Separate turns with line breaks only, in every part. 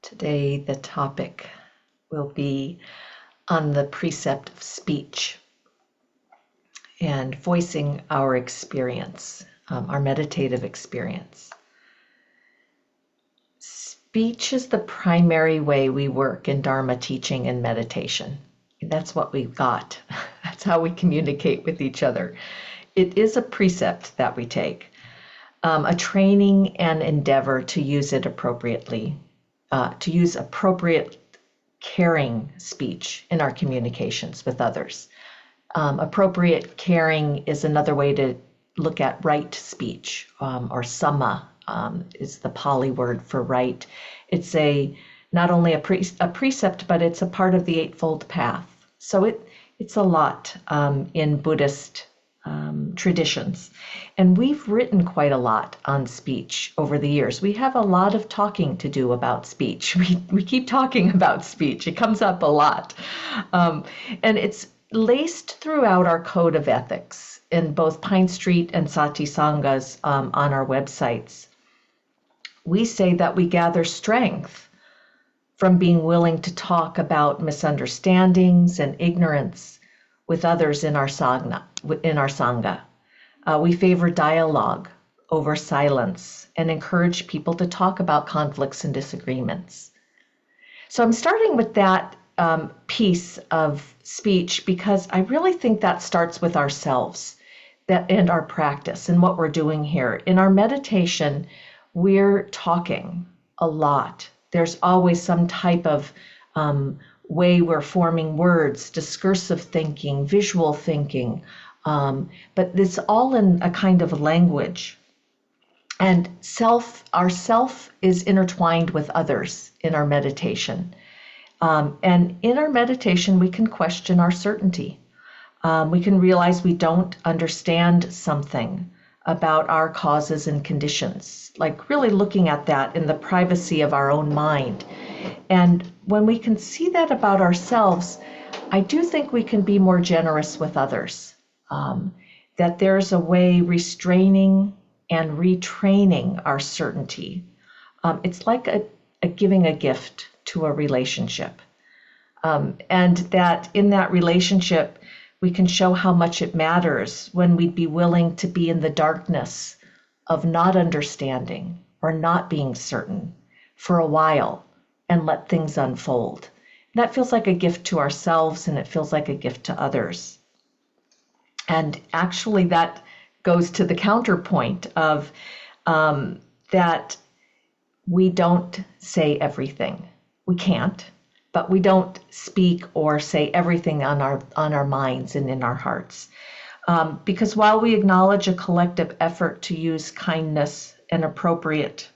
Today, the topic will be on the precept of speech and voicing our experience, our meditative experience. Speech is the primary way we work in Dharma teaching and meditation. That's what we've got. That's how we communicate with each other. It is a precept that we take, a training and endeavor to use it appropriately, to use appropriate, caring speech in our communications with others. Appropriate caring is another way to look at right speech, or samma is the Pali word for right. It's not only a precept, but it's a part of the Eightfold Path. So it's a lot in Buddhist traditions. And we've written quite a lot on speech over the years. We have a lot of talking to do about speech. We keep talking about speech. It comes up a lot. And it's laced throughout our code of ethics in both Pine Street and Sati Sanghas on our websites. We say that we gather strength from being willing to talk about misunderstandings and ignorance with others in our Sangha. We favor dialogue over silence and encourage people to talk about conflicts and disagreements. So I'm starting with that piece of speech because I really think that starts with ourselves and our practice and what we're doing here. In our meditation, we're talking a lot. There's always some type of way we're forming words, discursive thinking, visual thinking, but it's all in a kind of language. And our self is intertwined with others in our meditation. And in our meditation, we can question our certainty. We can realize we don't understand something about our causes and conditions, like really looking at that in the privacy of our own mind. And when we can see that about ourselves, I do think we can be more generous with others, that there's a way restraining and retraining our certainty. It's like giving a gift to a relationship. And that in that relationship, we can show how much it matters when we'd be willing to be in the darkness of not understanding or not being certain for a while and let things unfold. That feels like a gift to ourselves, and it feels like a gift to others. And actually that goes to the counterpoint of that we don't say everything. We can't. But we don't speak or say everything on our minds and in our hearts. Because while we acknowledge a collective effort to use kindness and appropriate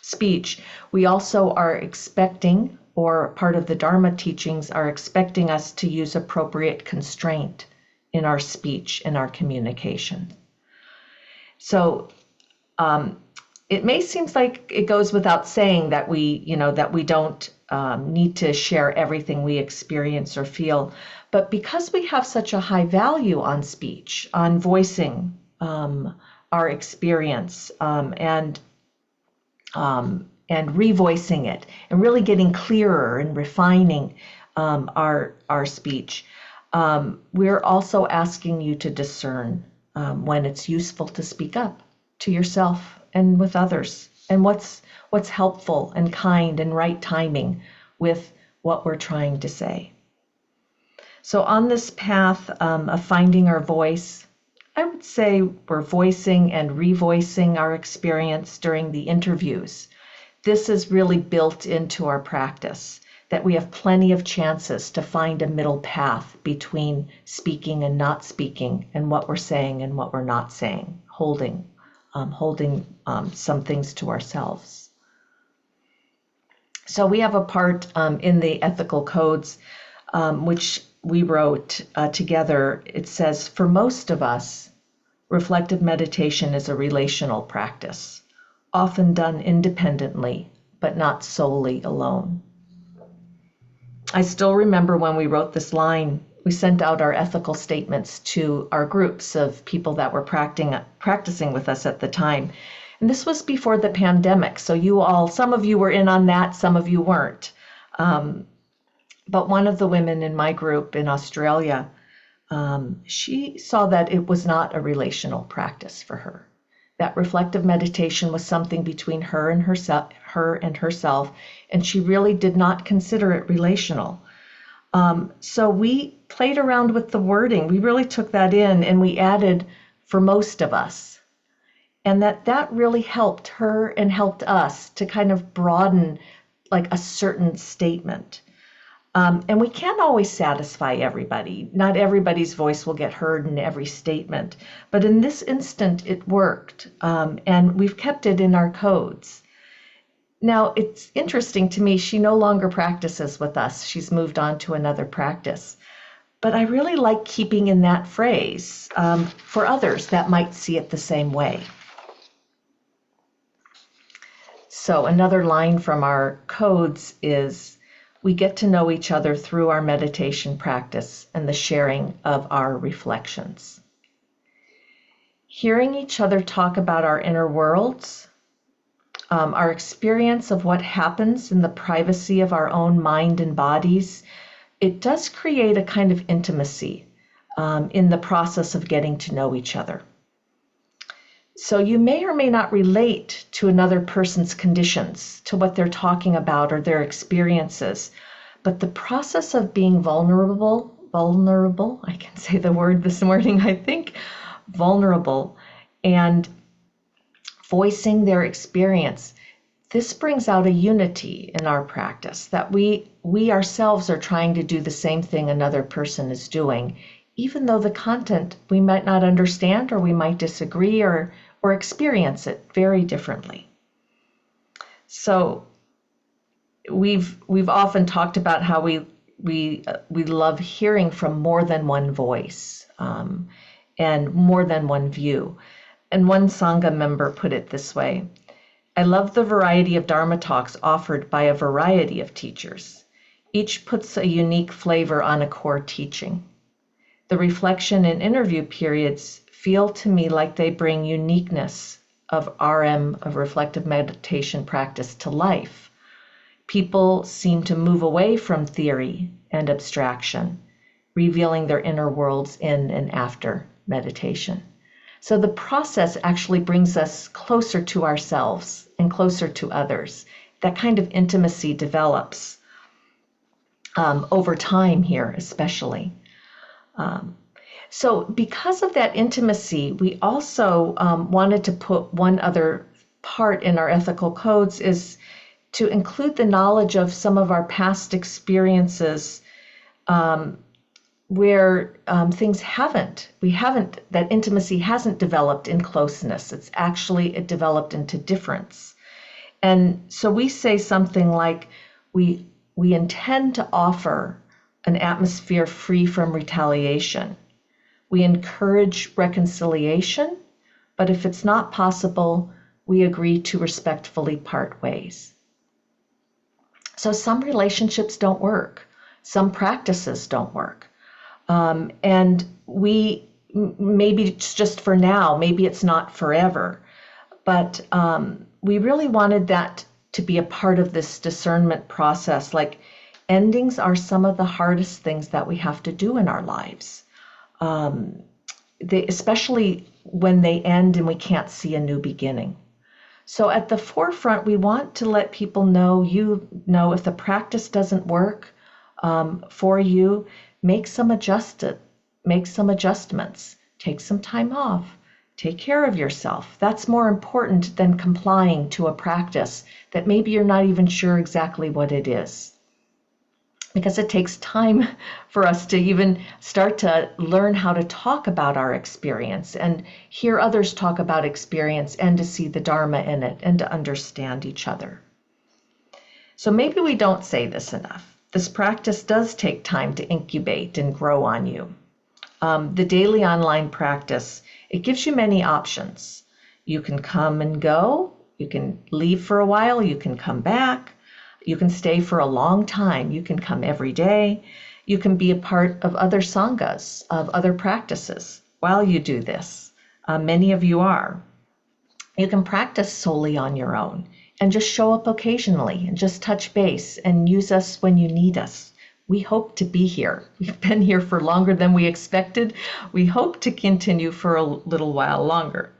speech, we also are expecting, or part of the Dharma teachings are expecting us to use appropriate constraint in our speech, in our communication. So it may seem like it goes without saying that we don't need to share everything we experience or feel. But because we have such a high value on speech, on voicing our experience and revoicing it, and really getting clearer and refining our speech, we're also asking you to discern when it's useful to speak up to yourself and with others, and what's helpful and kind and right timing with what we're trying to say. So on this path of finding our voice, I would say we're voicing and revoicing our experience during the interviews. This is really built into our practice, that we have plenty of chances to find a middle path between speaking and not speaking, and what we're saying and what we're not saying, holding some things to ourselves. So we have a part in the ethical codes, which we wrote together. It says, for most of us, reflective meditation is a relational practice, often done independently, but not solely alone. I still remember when we wrote this line, we sent out our ethical statements to our groups of people that were practicing with us at the time. And this was before the pandemic. So some of you were in on that, some of you weren't. But one of the women in my group in Australia, she saw that it was not a relational practice for her. That reflective meditation was something between her and herself, and she really did not consider it relational. So we played around with the wording. We really took that in, and we added "for most of us." And that really helped her and helped us to kind of broaden like a certain statement. And we can't always satisfy everybody. Not everybody's voice will get heard in every statement. But in this instant, it worked. And we've kept it in our codes. Now, it's interesting to me, she no longer practices with us. She's moved on to another practice. But I really like keeping in that phrase for others that might see it the same way. So another line from our codes is, we get to know each other through our meditation practice and the sharing of our reflections. Hearing each other talk about our inner worlds, our experience of what happens in the privacy of our own mind and bodies, it does create a kind of intimacy in the process of getting to know each other. So you may or may not relate to another person's conditions, to what they're talking about or their experiences, but the process of being vulnerable, I can say the word this morning, I think, vulnerable, and voicing their experience, this brings out a unity in our practice, that we ourselves are trying to do the same thing another person is doing, even though the content we might not understand or we might disagree or experience it very differently. So we've often talked about how we love hearing from more than one voice and more than one view. And one Sangha member put it this way: I love the variety of Dharma talks offered by a variety of teachers. Each puts a unique flavor on a core teaching. The reflection and interview periods feel to me like they bring uniqueness of RM, of reflective meditation practice, to life. People seem to move away from theory and abstraction, revealing their inner worlds in and after meditation. So the process actually brings us closer to ourselves and closer to others. That kind of intimacy develops over time here, especially. So because of that intimacy, we also wanted to put one other part in our ethical codes, is to include the knowledge of some of our past experiences where that intimacy hasn't developed in closeness. It developed into difference. And so we say something like, we intend to offer an atmosphere free from retaliation. We encourage reconciliation, but if it's not possible, we agree to respectfully part ways. So some relationships don't work. Some practices don't work. And maybe it's just for now, maybe it's not forever, but we really wanted that to be a part of this discernment process. Like, endings are some of the hardest things that we have to do in our lives. Especially when they end and we can't see a new beginning. So at the forefront, we want to let people know, if the practice doesn't work for you, make some adjustments, take some time off, take care of yourself. That's more important than complying to a practice that maybe you're not even sure exactly what it is. Because it takes time for us to even start to learn how to talk about our experience and hear others talk about experience and to see the Dharma in it and to understand each other. So maybe we don't say this enough. This practice does take time to incubate and grow on you. The daily online practice, it gives you many options. You can come and go. You can leave for a while. You can come back. You can stay for a long time. You can come every day. You can be a part of other sanghas, of other practices while you do this. Many of you are. You can practice solely on your own and just show up occasionally and just touch base and use us when you need us. We hope to be here. We've been here for longer than we expected. We hope to continue for a little while longer.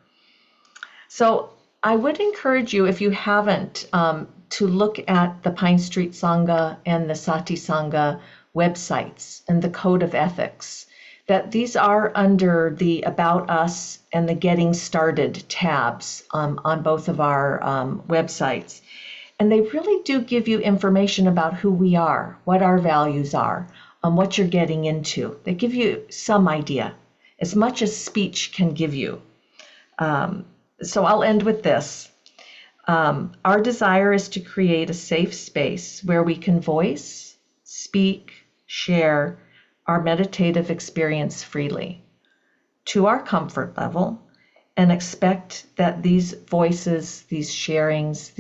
So I would encourage you, if you haven't, to look at the Pine Street Sangha and the Sati Sangha websites and the Code of Ethics, that these are under the About Us and the Getting Started tabs on both of our websites. And they really do give you information about who we are, what our values are, what you're getting into. They give you some idea, as much as speech can give you. So I'll end with this. Our desire is to create a safe space where we can voice, speak, share our meditative experience freely, to our comfort level, and expect that these voices, these sharings,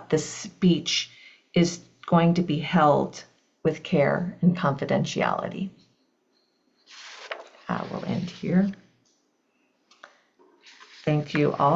this speech is going to be held with care and confidentiality. We'll end here. Thank you all.